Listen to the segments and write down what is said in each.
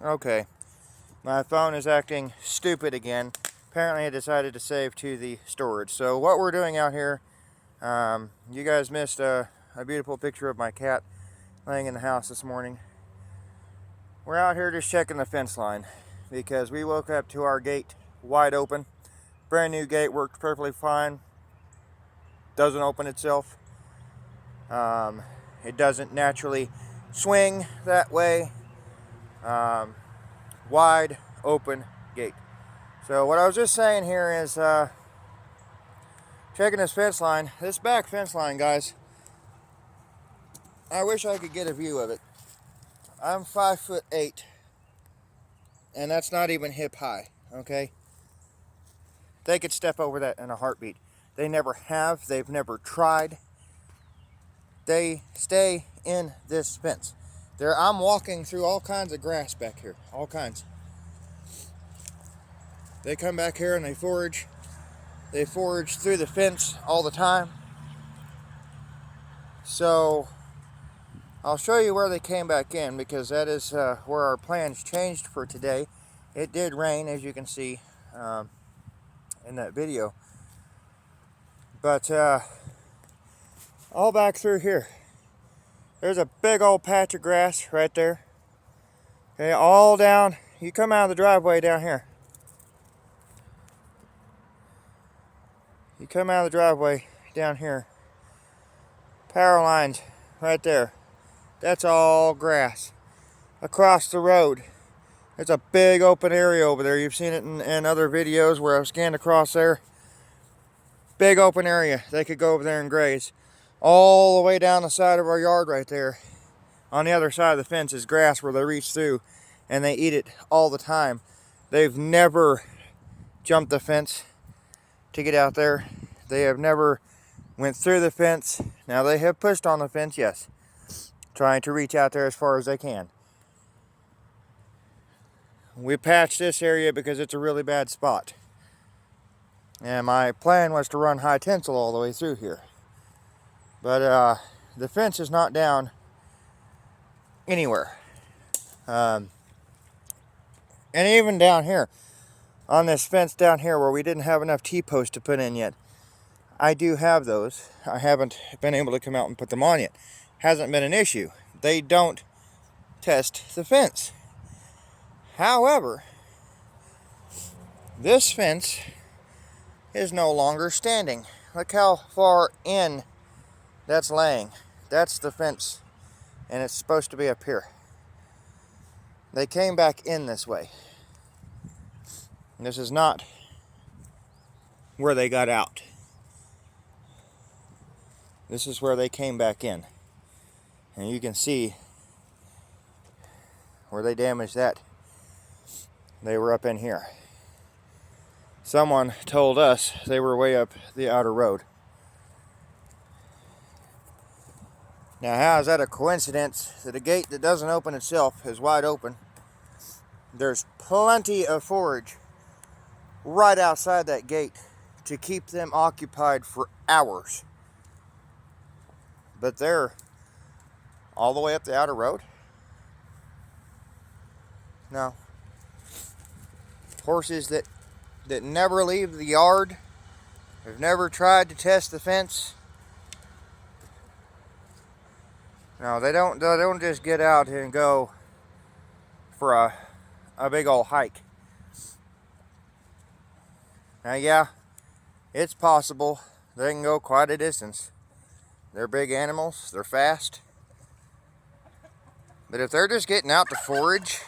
Okay, my phone is acting stupid again. Apparently I decided to save to the storage. So what we're doing out here, you guys missed a beautiful picture of my cat laying in the house this morning. We're out here just checking the fence line because we woke up to our gate wide open. Brand new gate, worked perfectly fine. Doesn't open itself. It doesn't naturally swing that way. Wide open gate. So what I was just saying here is checking this fence line. This back fence line, guys, I wish I could get a view of it. I'm 5'8", and that's not even hip high, okay? They could step over that in a heartbeat. They never have. They've never tried. They stay in this fence. I'm walking through all kinds of grass back here. All kinds. They come back here and they forage. They forage through the fence all the time. So I'll show you where they came back in, because that is where our plans changed for today. It did rain, as you can see in that video. But all back through here, there's a big old patch of grass right there. Okay, all down. You come out of the driveway down here. You come out of the driveway down here. Power lines right there. That's all grass. Across the road, there's a big open area over there. You've seen it in other videos where I've scanned across there. Big open area. They could go over there and graze. All the way down the side of our yard right there. On the other side of the fence is grass where they reach through and they eat it all the time. They've never jumped the fence to get out there. They have never went through the fence. Now they have pushed on the fence, yes, trying to reach out there as far as they can. We patched this area because it's a really bad spot. And my plan was to run high tensile all the way through here. But the fence is not down anywhere. And even down here, on this fence down here where we didn't have enough T-posts to put in yet, I do have those. I haven't been able to come out and put them on yet. Hasn't been an issue. They don't test the fence. However, this fence is no longer standing. Look how far in that's laying. That's the fence, and it's supposed to be up here. They came back in this way. This is not where they got out. This is where they came back in. And you can see where they damaged that. They were up in here. Someone told us they were way up the outer road. Now, how is that a coincidence that a gate that doesn't open itself is wide open? There's plenty of forage right outside that gate to keep them occupied for hours. But they're all the way up the outer road? No. Horses that never leave the yard, have never tried to test the fence. No, they don't just get out and go for a big old hike. Now, yeah, it's possible they can go quite a distance. They're big animals, they're fast. But if they're just getting out to forage,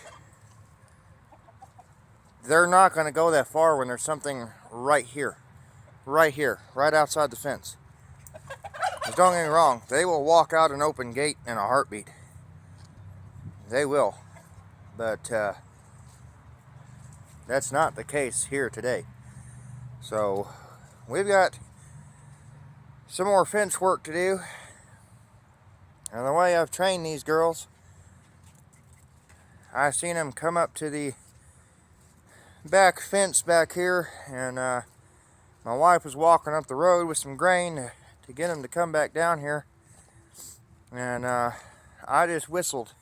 they're not going to go that far when there's something right here, right outside the fence. Just don't get me wrong, they will walk out an open gate in a heartbeat. They will. But that's not the case here today. So we've got some more fence work to do. And the way I've trained these girls, I've seen them come up to the back fence back here, and my wife was walking up the road with some grain to get them to come back down here, and I just whistled,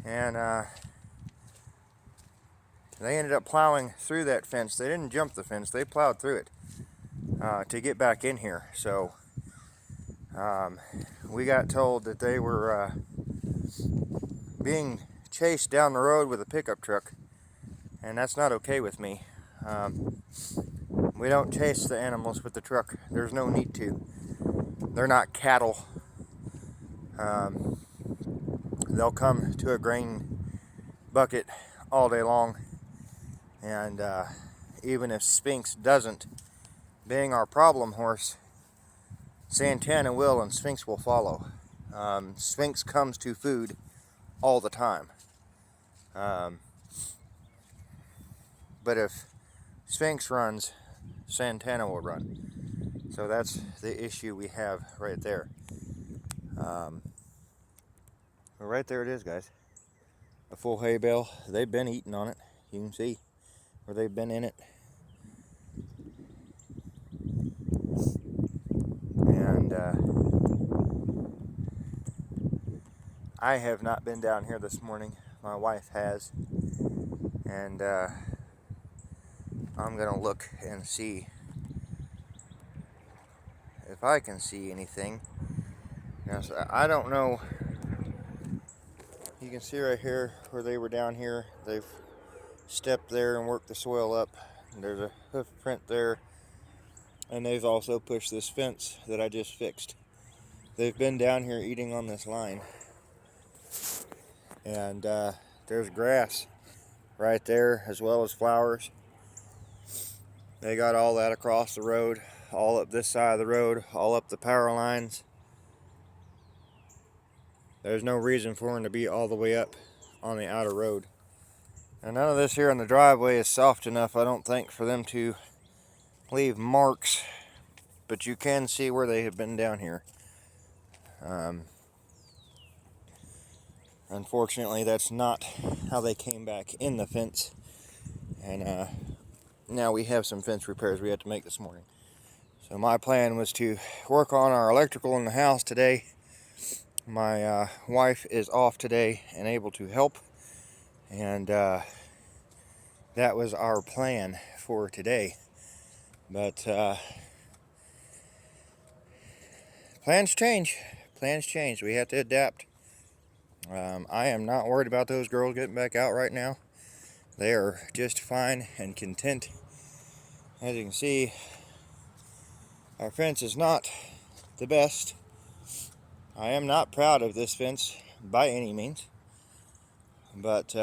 and They ended up plowing through that fence. They didn't jump the fence, they plowed through it to get back in here. So we got told that they were being chased down the road with a pickup truck, and that's not okay with me. We don't chase the animals with the truck. There's no need to. They're not cattle. They'll come to a grain bucket all day long, and even if Sphinx doesn't, being our problem horse, Santana will, and Sphinx will follow. Sphinx comes to food all the time. But if Sphinx runs, Santana will run. So that's the issue we have right there. Right there it is, guys. A full hay bale. They've been eating on it. You can see where they've been in it. And I have not been down here this morning. My wife has. And I'm gonna look and see if I can see anything. Now, so I don't know. You can see right here where they were down here. They've stepped there and worked the soil up. There's a hoof print there. And they've also pushed this fence that I just fixed. They've been down here eating on this line. And there's grass right there, as well as flowers. They got all that across the road, all up this side of the road, all up the power lines. There's no reason for them to be all the way up on the outer road. And none of this here in the driveway is soft enough, I don't think, for them to leave marks. But you can see where they have been down here. Unfortunately, that's not how they came back in the fence. And now we have some fence repairs we had to make this morning. So my plan was to work on our electrical in the house today. My wife is off today and able to help. And that was our plan for today. But plans change. Plans change. We have to adapt. I am not worried about those girls getting back out right now. They are just fine and content. As you can see, our fence is not the best. I am not proud of this fence by any means. But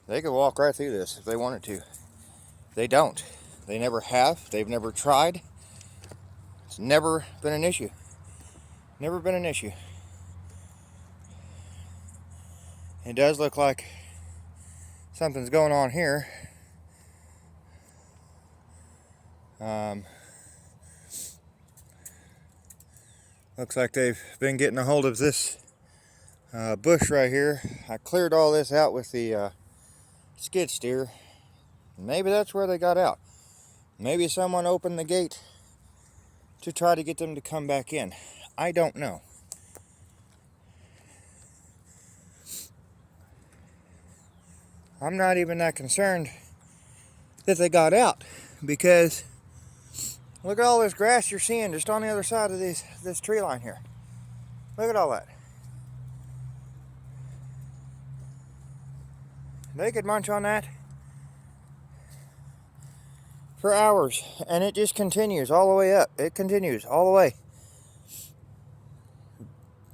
they could walk right through this if they wanted to. They don't. They never have. They've never tried. It's never been an issue. Never been an issue. It does look like something's going on here. Looks like they've been getting a hold of this bush right here. I cleared all this out with the skid steer. Maybe that's where they got out. Maybe someone opened the gate to try to get them to come back in. I don't know. I'm not even that concerned that they got out, because look at all this grass you're seeing just on the other side of this tree line here. Look at all that. They could munch on that for hours, and it just continues all the way up. It continues all the way.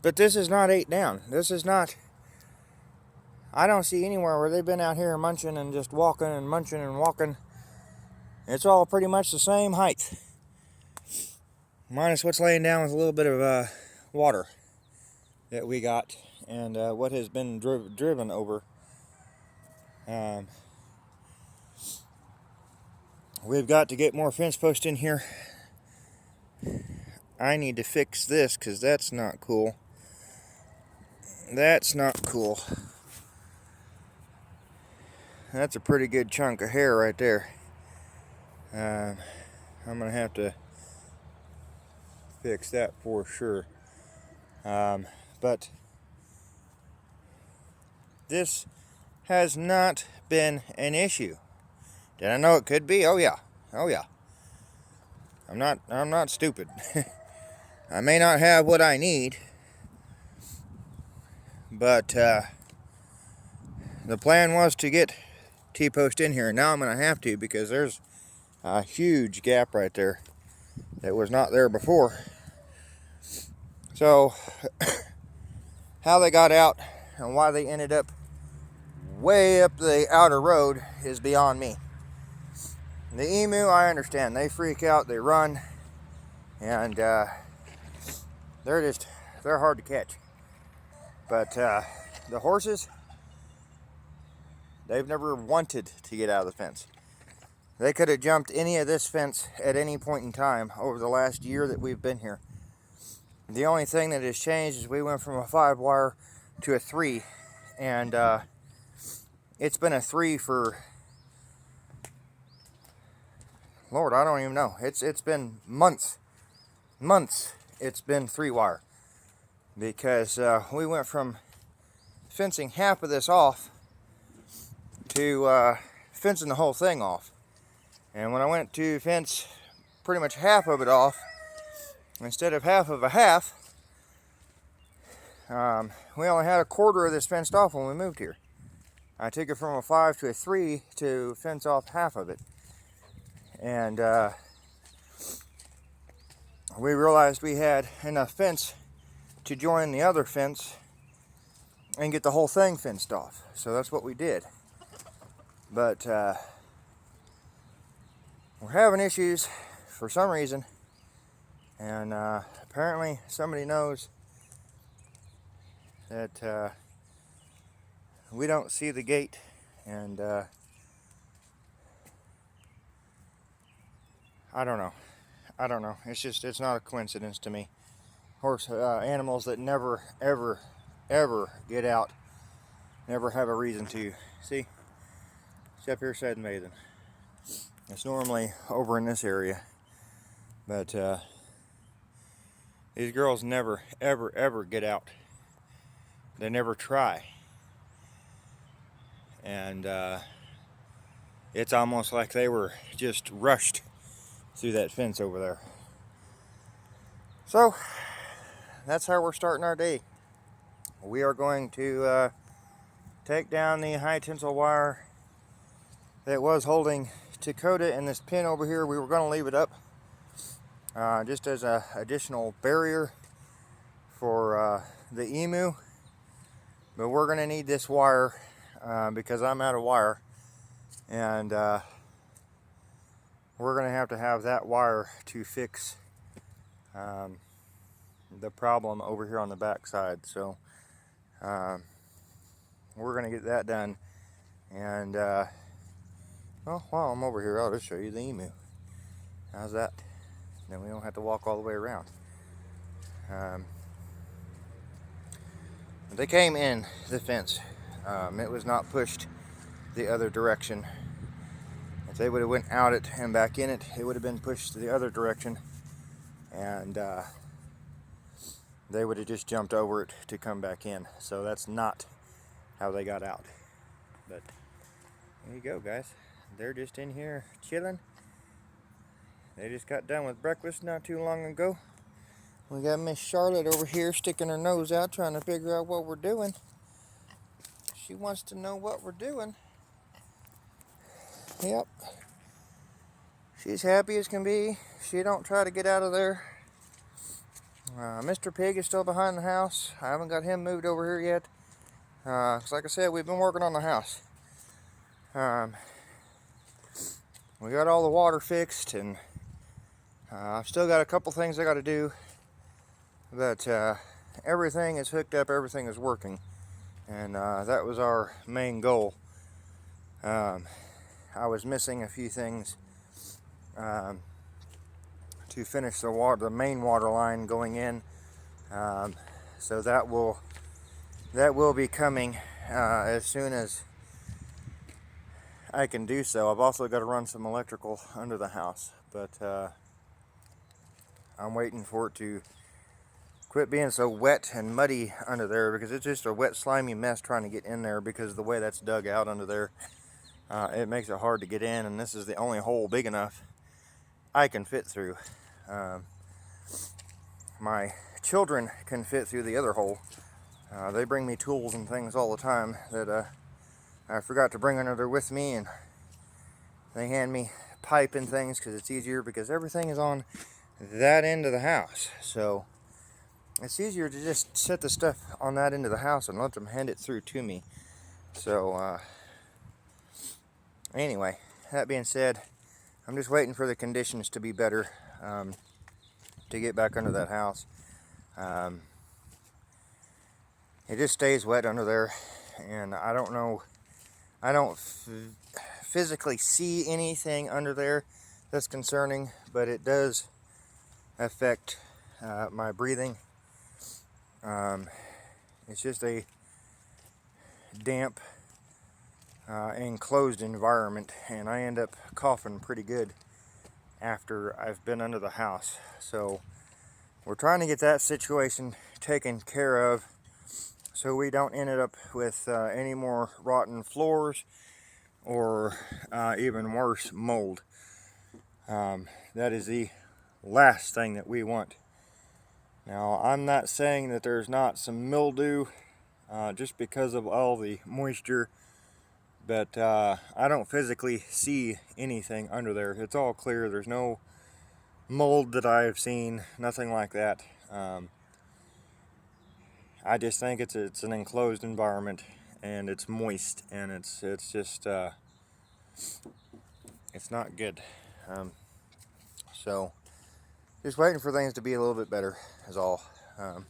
But this is not 8 down. This is not... I don't see anywhere where they've been out here munching and just walking and munching and walking. It's all pretty much the same height. Minus what's laying down with a little bit of water that we got, and what has been driven over. We've got to get more fence posts in here. I need to fix this because that's not cool. That's not cool. That's a pretty good chunk of hair right there. I'm gonna have to fix that for sure. But this has not been an issue. Did I know it could be? Oh yeah. Oh yeah. I'm not stupid. I may not have what I need, but the plan was to get T-post in here, and now I'm going to have to, because there's a huge gap right there that was not there before. So how they got out and why they ended up way up the outer road is beyond me. The emu, I understand. They freak out, they run, and they're hard to catch. But the horses, they've never wanted to get out of the fence. They could have jumped any of this fence at any point in time over the last year that we've been here. The only thing that has changed is we went from a 5-wire to a 3, and it's been a 3 for, Lord, I don't even know. It's been months. It's been 3-wire, because we went from fencing half of this off to fencing the whole thing off. And when I went to fence pretty much half of it off, instead of half of a half, we only had a quarter of this fenced off when we moved here. I took it from a 5 to a 3 to fence off half of it. And we realized we had enough fence to join the other fence and get the whole thing fenced off. So that's what we did. But we're having issues for some reason, and apparently somebody knows that we don't see the gate, and I don't know. It's not a coincidence to me. Animals that never, ever, ever get out, never have a reason to. See? It's up here sunbathing. It's normally over in this area, but these girls never, ever, ever get out. They never try. And it's almost like they were just rushed through that fence over there. So that's how we're starting our day. We are going to take down the high tensile wire that was holding Dakota in this pin over here. We were going to leave it up just as an additional barrier for the emu, but we're going to need this wire because I'm out of wire, and we're going to have that wire to fix the problem over here on the back side. So we're going to get that done, and well, while I'm over here, I'll just show you the emu. How's that? Then we don't have to walk all the way around. They came in the fence. It was not pushed the other direction. If they would have went out it and back in it, it would have been pushed the other direction, and they would have just jumped over it to come back in. So that's not how they got out. But there you go, guys. They're just in here chilling. They just got done with breakfast not too long ago. We got Miss Charlotte over here sticking her nose out trying to figure out what we're doing. She wants to know what we're doing. Yep. She's happy as can be. She don't try to get out of there. Mr. Pig is still behind the house. I haven't got him moved over here yet. 'Cause like I said, we've been working on the house. We got all the water fixed, and I've still got a couple things I got to do, but everything is hooked up, everything is working, and that was our main goal. I was missing a few things to finish the main water line going in, so that will be coming as soon as I can do so. I've also got to run some electrical under the house, but I'm waiting for it to quit being so wet and muddy under there, because it's just a wet, slimy mess trying to get in there because of the way that's dug out under there. It makes it hard to get in, and this is the only hole big enough I can fit through. My children can fit through the other hole. They bring me tools and things all the time that I forgot to bring under there with me, and they hand me pipe and things because it's easier, because everything is on that end of the house. So it's easier to just set the stuff on that end of the house and let them hand it through to me. So anyway, that being said, I'm just waiting for the conditions to be better to get back under that house. It just stays wet under there, and I don't know, I don't physically see anything under there that's concerning, but it does affect my breathing. It's just a damp, enclosed environment, and I end up coughing pretty good after I've been under the house. So we're trying to get that situation taken care of so we don't end up with any more rotten floors or even worse, mold. That is the last thing that we want. Now, I'm not saying that there's not some mildew just because of all the moisture, but I don't physically see anything under there. It's all clear. There's no mold that I've seen, nothing like that. I just think it's an enclosed environment, and it's moist, and it's just it's not good. So just waiting for things to be a little bit better is all. I'm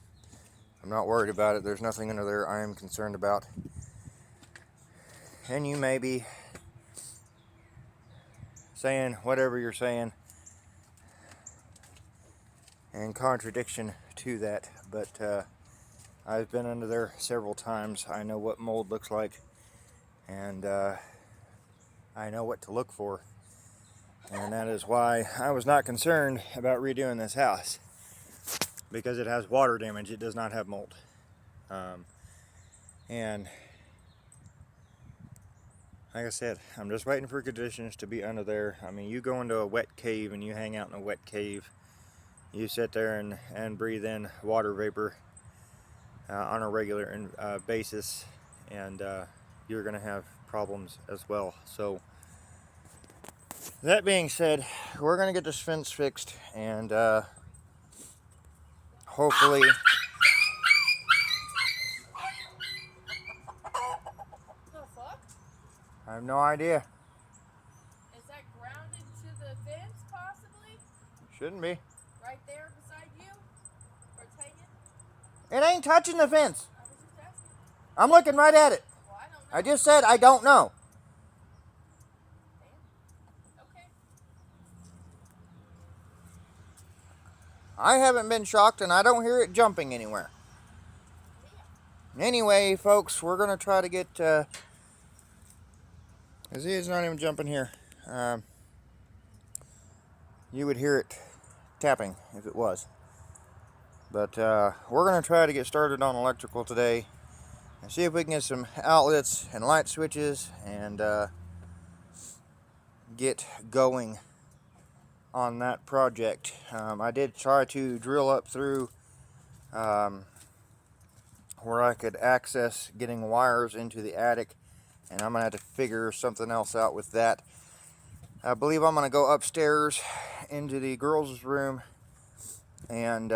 not worried about it. There's nothing under there I am concerned about. And you may be saying whatever you're saying in contradiction to that, but I've been under there several times. I know what mold looks like, and I know what to look for. And that is why I was not concerned about redoing this house, because it has water damage. It does not have mold. And like I said, I'm just waiting for conditions to be under there. I mean, you go into a wet cave and you hang out in a wet cave, you sit there and breathe in water vapor on a regular basis, and you're going to have problems as well. So that being said, we're going to get this fence fixed, and hopefully The fuck? I have no idea. Is that grounded to the fence, possibly? Shouldn't be. Right there beside you? Or it's hanging? It ain't touching the fence. I was just asking. I'm looking right at it. Well, I don't know. I just said I don't know. Damn. Okay. I haven't been shocked, and I don't hear it jumping anywhere. Yeah. Anyway, folks, we're going to try to get... see, it's not even jumping here. You would hear it tapping if it was. But we're going to try to get started on electrical today and see if we can get some outlets and light switches and get going on that project. I did try to drill up through where I could access getting wires into the attic, and I'm going to have to figure something else out with that. I believe I'm going to go upstairs into the girls' room and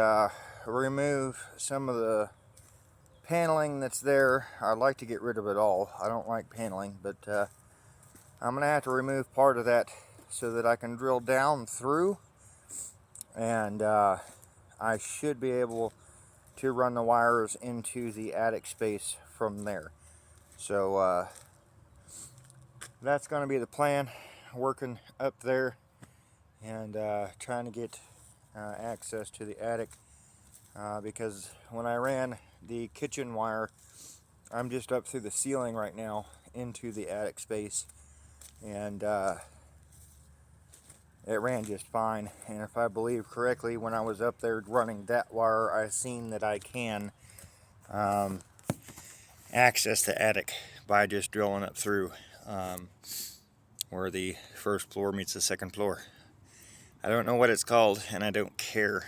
remove some of the paneling that's there. I'd like to get rid of it all. I don't like paneling, but I'm going to have to remove part of that so that I can drill down through, and I should be able to run the wires into the attic space from there. So that's going to be the plan, working up there and trying to get access to the attic, because when I ran the kitchen wire, I'm just up through the ceiling right now into the attic space, and it ran just fine. And if I believe correctly, when I was up there running that wire, I seen that I can access the attic by just drilling it through where the first floor meets the second floor. I don't know what it's called, and I don't care.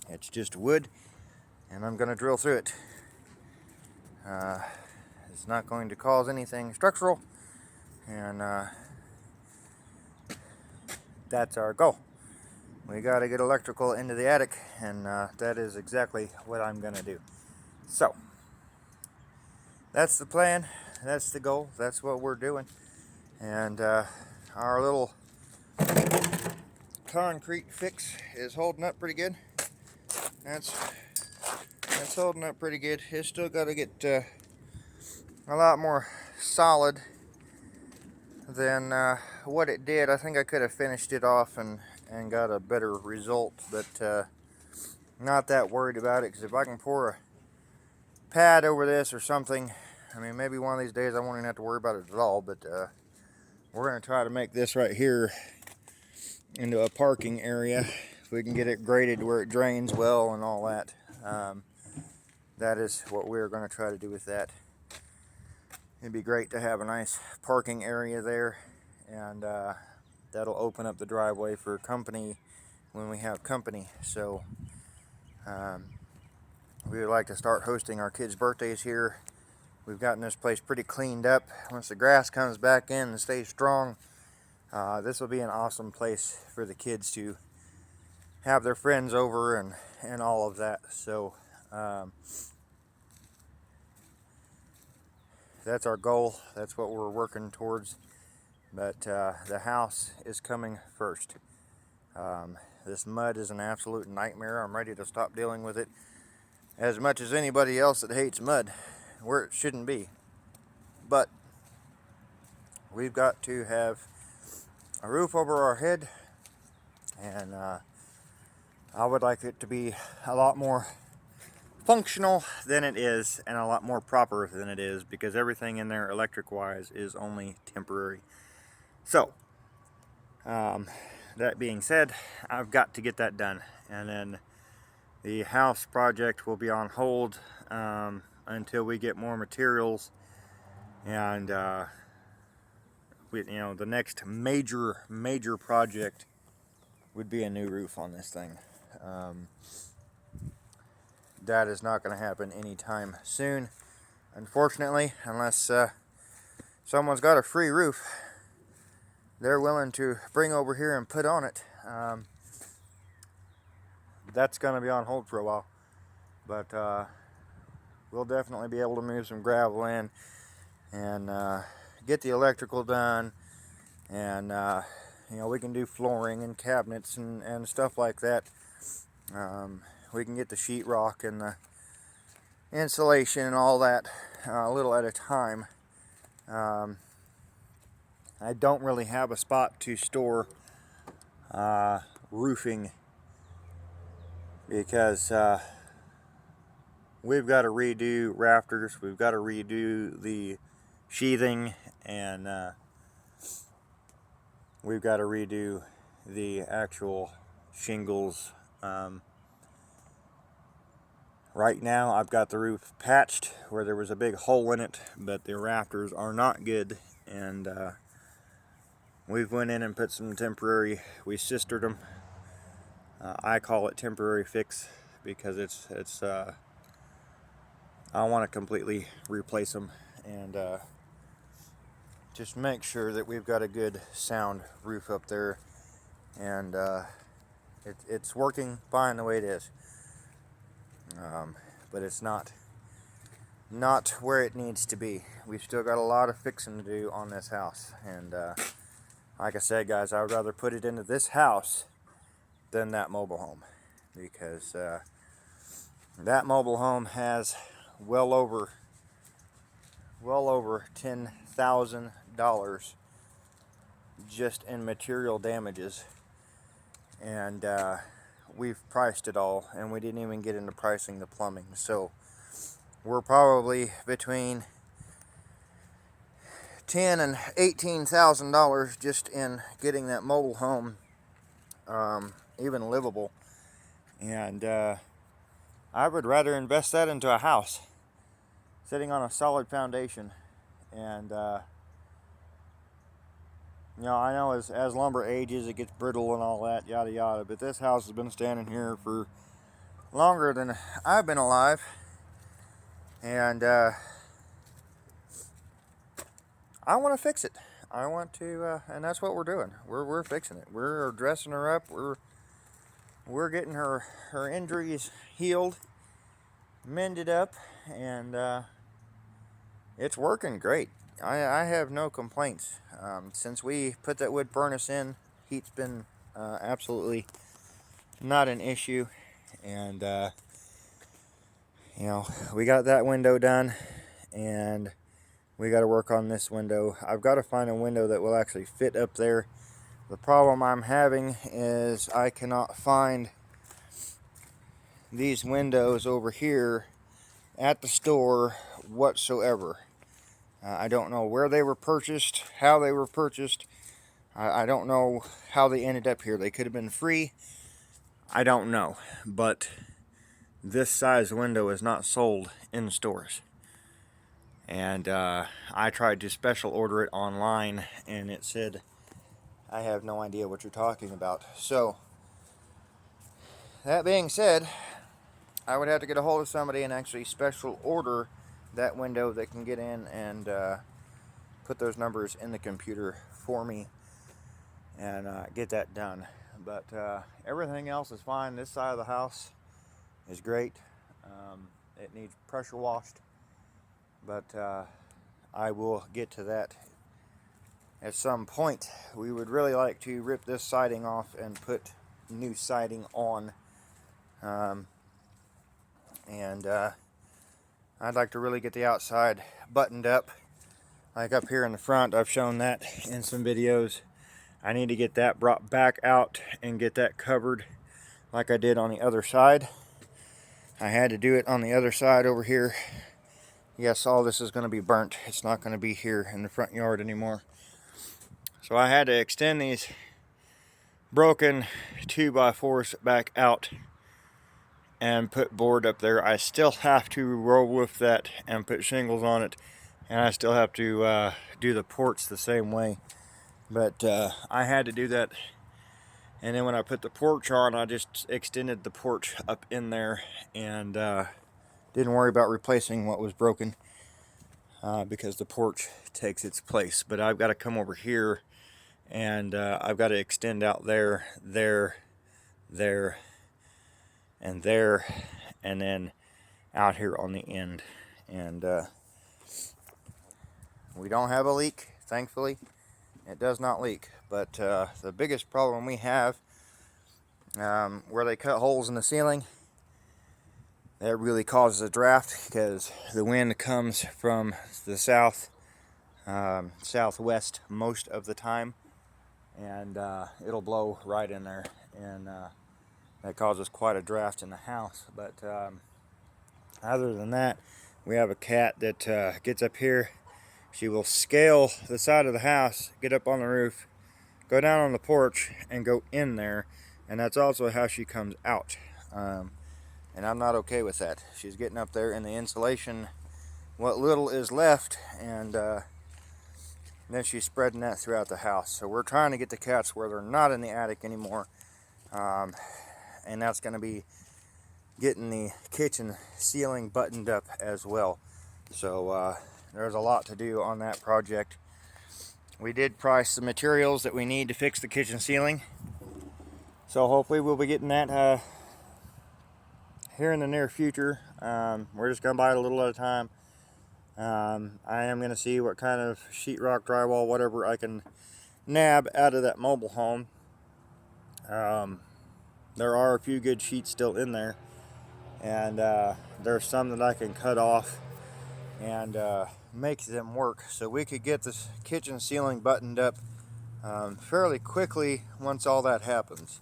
It's just wood, and I'm going to drill through it. It's not going to cause anything structural, and that's our goal. We got to get electrical into the attic, and that is exactly what I'm going to do. So, that's the plan, that's the goal, that's what we're doing. And our little concrete fix is holding up pretty good. That's holding up pretty good. It's still got to get a lot more solid than what it did. I think I could have finished it off and got a better result, but not that worried about it, because if I can pour a pad over this or something, I mean, maybe one of these days I won't even have to worry about it at all. But we're going to try to make this right here into a parking area. If we can get it graded where it drains well and all that, that is what we're going to try to do with that. It'd be great to have a nice parking area there, and that'll open up the driveway for company when we have company. So we would like to start hosting our kids' birthdays here. We've gotten this place pretty cleaned up. Once the grass comes back in and stays strong, this will be an awesome place for the kids to have their friends over and all of that. So that's our goal. That's what we're working towards. But the house is coming first. This mud is an absolute nightmare. I'm ready to stop dealing with it as much as anybody else that hates mud, where it shouldn't be. But we've got to have a roof over our head, and I would like it to be a lot more functional than it is, and a lot more proper than it is, because everything in there electric wise is only temporary. So that being said, I've got to get that done, and then the house project will be on hold until we get more materials, and the next major project would be a new roof on this thing. That is not going to happen anytime soon, unfortunately, unless someone's got a free roof they're willing to bring over here and put on it. That's going to be on hold for a while, but we'll definitely be able to move some gravel in and get the electrical done, and we can do flooring and cabinets and stuff like that. We can get the sheetrock and the insulation and all that a little at a time. I don't really have a spot to store roofing, because we've got to redo rafters, we've got to redo the sheathing, and we've got to redo the actual shingles. Right now I've got the roof patched where there was a big hole in it, but the rafters are not good, and we've went in and put some temporary, we sistered them. I call it temporary fix, because it's I want to completely replace them and just make sure that we've got a good sound roof up there, and it's working fine the way it is, but it's not where it needs to be. We've still got a lot of fixing to do on this house, and like I said, guys, I would rather put it into this house than that mobile home, because that mobile home has well over $10,000 just in material damages, and we've priced it all, and we didn't even get into pricing the plumbing. So we're probably between $10,000 and $18,000 just in getting that mobile home even livable. And I would rather invest that into a house sitting on a solid foundation. And I know as lumber ages, it gets brittle and all that, yada yada, but this house has been standing here for longer than I've been alive. And I want to fix it. I want to, and that's what we're doing. We're fixing it. We're dressing her up. We're getting her injuries healed, mended up, and it's working great. I have no complaints. Since we put that wood furnace in, heat's been absolutely not an issue. And we got that window done, and we got to work on this window. I've got to find a window that will actually fit up there. The problem I'm having is I cannot find these windows over here at the store whatsoever. I don't know where they were purchased, how they were purchased. I don't know how they ended up here. They could have been free. I don't know. But this size window is not sold in stores. And I tried to special order it online, and it said, I have no idea what you're talking about. So, that being said, I would have to get a hold of somebody and actually special order that window that can get in and put those numbers in the computer for me and get that done. But everything else is fine. This side of the house is great. It needs pressure washed, but I will get to that at some point. We would really like to rip this siding off and put new siding on. And I'd like to really get the outside buttoned up. Like up here in the front, I've shown that in some videos. I need to get that brought back out and get that covered like I did on the other side. I had to do it on the other side over here. Yes, all this is going to be burnt. It's not going to be here in the front yard anymore. So I had to extend these broken 2x4s back out and put board up there. I still have to roll with that and put shingles on it, and I still have to do the porch the same way. But I had to do that, and then when I put the porch on, I just extended the porch up in there and didn't worry about replacing what was broken because the porch takes its place. But I've got to come over here, and I've got to extend out there, and there, and then out here on the end. And we don't have a leak, thankfully. It does not leak. But the biggest problem we have, where they cut holes in the ceiling, that really causes a draft because the wind comes from the southwest most of the time, and it'll blow right in there, and that causes quite a draft in the house. But other than that, we have a cat that gets up here. She will scale the side of the house, get up on the roof, go down on the porch, and go in there. And that's also how she comes out. And I'm not okay with that. She's getting up there in the insulation, what little is left, and then she's spreading that throughout the house. So we're trying to get the cats where they're not in the attic anymore. And that's going to be getting the kitchen ceiling buttoned up as well. So there's a lot to do on that project. We did price the materials that we need to fix the kitchen ceiling, so hopefully we'll be getting that here in the near future. We're just going to buy it a little at a time. I am going to see what kind of sheetrock, drywall, whatever I can nab out of that mobile home. There are a few good sheets still in there, and there's some that I can cut off and make them work, so we could get this kitchen ceiling buttoned up fairly quickly once all that happens.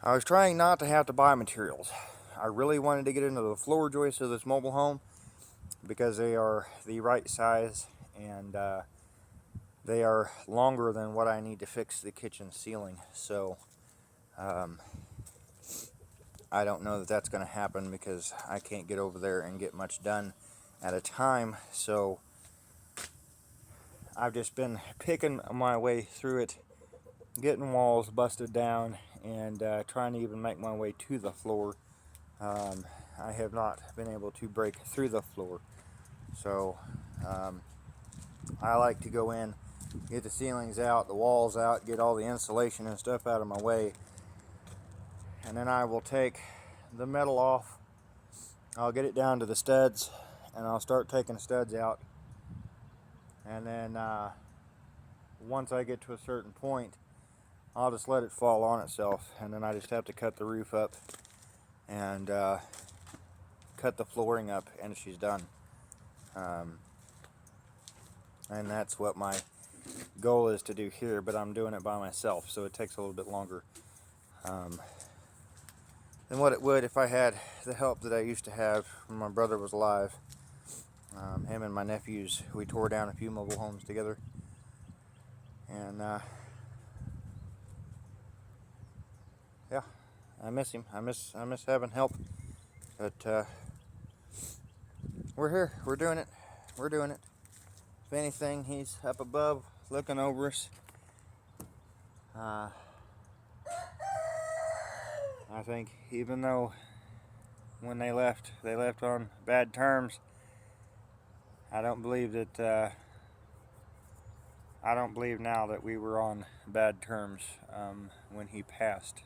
I was trying not to have to buy materials. I really wanted to get into the floor joists of this mobile home because they are the right size, and they are longer than what I need to fix the kitchen ceiling. So I don't know that that's going to happen because I can't get over there and get much done at a time. So I've just been picking my way through it, getting walls busted down, and trying to even make my way to the floor. I have not been able to break through the floor. So I like to go in, get the ceilings out, the walls out, get all the insulation and stuff out of my way, and then I will take the metal off. I'll get it down to the studs, and I'll start taking studs out, and then once I get to a certain point, I'll just let it fall on itself, and then I just have to cut the roof up and cut the flooring up, and she's done. And that's what my goal is to do here, but I'm doing it by myself, so it takes a little bit longer than what it would if I had the help that I used to have when my brother was alive. Him and my nephews, we tore down a few mobile homes together, and yeah, I miss him. I miss having help, but we're here. We're doing it. We're doing it. If anything, he's up above, looking over us. I think even though when they left on bad terms, I don't believe that. I don't believe now that we were on bad terms when he passed.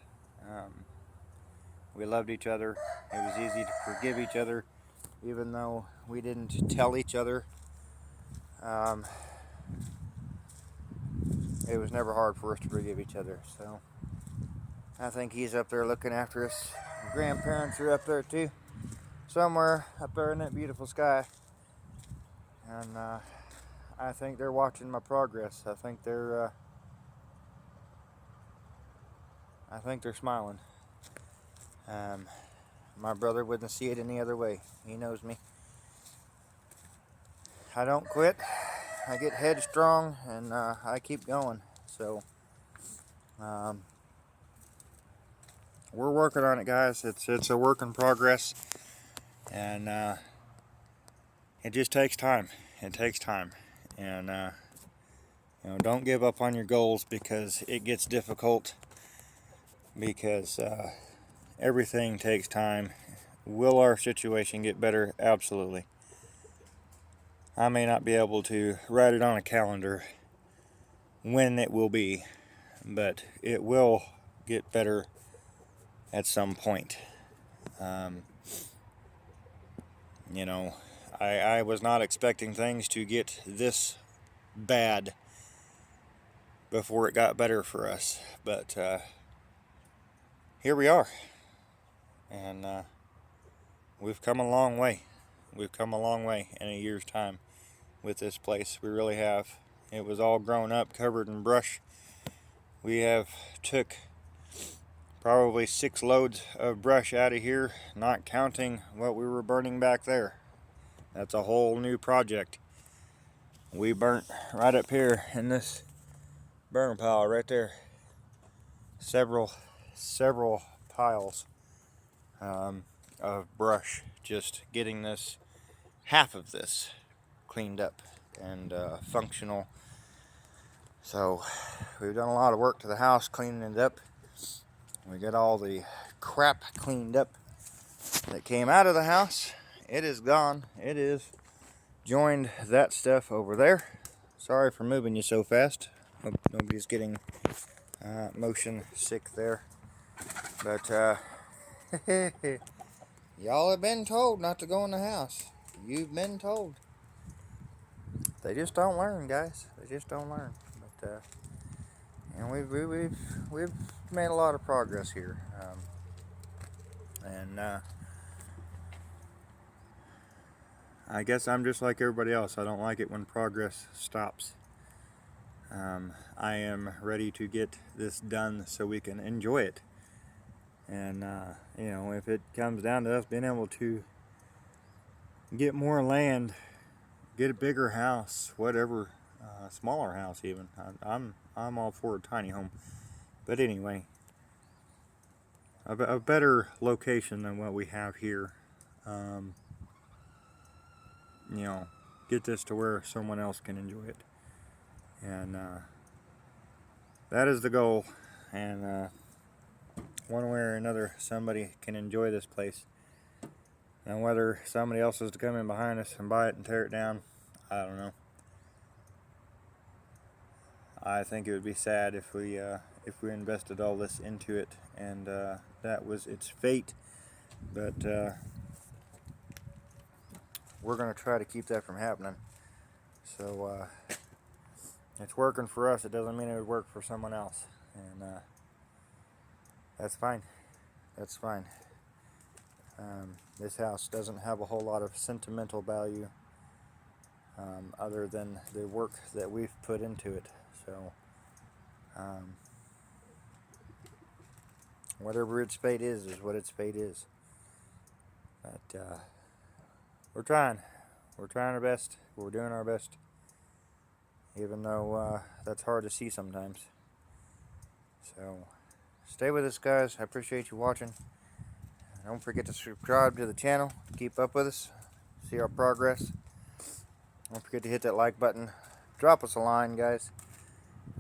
We loved each other. It was easy to forgive each other, even though we didn't tell each other. It was never hard for us to forgive each other. So I think he's up there looking after us. Grandparents are up there too, somewhere up there in that beautiful sky, and I think they're watching my progress. I think they're smiling. My brother wouldn't see it any other way. He knows me. I don't quit. I get headstrong, and I keep going. So we're working on it, guys. It's a work in progress, and it just takes time. It takes time, and don't give up on your goals because it gets difficult. Because everything takes time. Will our situation get better? Absolutely. I may not be able to write it on a calendar when it will be, but it will get better at some point. I was not expecting things to get this bad before it got better for us, but here we are, and we've come a long way. We've come a long way in a year's time with this place. We really have. It was all grown up, covered in brush. We have took probably 6 loads of brush out of here, not counting what we were burning back there. That's a whole new project. We burnt right up here in this burn pile right there. Several piles of brush, just getting this, half of this, cleaned up and functional. So we've done a lot of work to the house, cleaning it up. We got all the crap cleaned up that came out of the house. It is gone. It is joined that stuff over there. Sorry for moving you so fast. Hope nobody's getting motion sick there. But y'all have been told not to go in the house. You've been told. They just don't learn, guys. They just don't learn. But and we've made a lot of progress here. And I guess I'm just like everybody else. I don't like it when progress stops. I am ready to get this done so we can enjoy it. And if it comes down to us being able to get more land, get a bigger house, whatever, smaller house even. I'm all for a tiny home, but anyway, a better location than what we have here. Um, you know, get this to where someone else can enjoy it, and that is the goal. And one way or another, somebody can enjoy this place. And whether somebody else is to come in behind us and buy it and tear it down, I don't know. I think it would be sad if we invested all this into it and that was its fate. But we're going to try to keep that from happening. So it's working for us. It doesn't mean it would work for someone else, and that's fine. That's fine. This house doesn't have a whole lot of sentimental value other than the work that we've put into it. So whatever its fate is what its fate is. But we're trying. We're trying our best. We're doing our best. Even though that's hard to see sometimes. So stay with us, guys. I appreciate you watching. Don't forget to subscribe to the channel. Keep up with us. See our progress. Don't forget to hit that like button. Drop us a line, guys.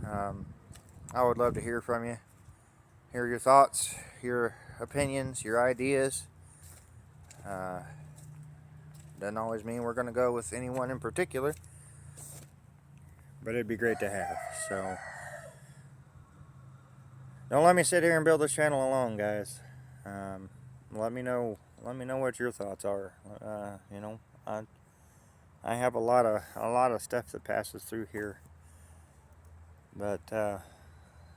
I would love to hear from you. Hear your thoughts, your opinions, your ideas. Doesn't always mean we're going to go with anyone in particular, but it'd be great to have. So don't let me sit here and build this channel alone, guys. Let me know what your thoughts are. You know, I have a lot of stuff that passes through here, but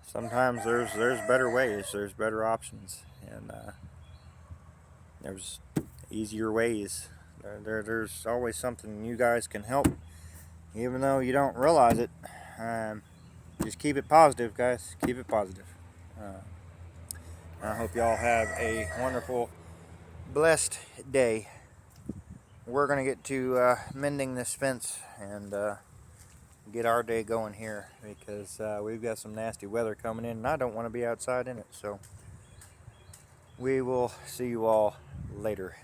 sometimes there's better ways, there's better options, and there's easier ways. There's always something you guys can help, even though you don't realize it. Just keep it positive, guys. Keep it positive. I hope y'all have a wonderful, blessed day. We're gonna get to mending this fence and get our day going here, because we've got some nasty weather coming in and I don't want to be outside in it. So we will see you all later.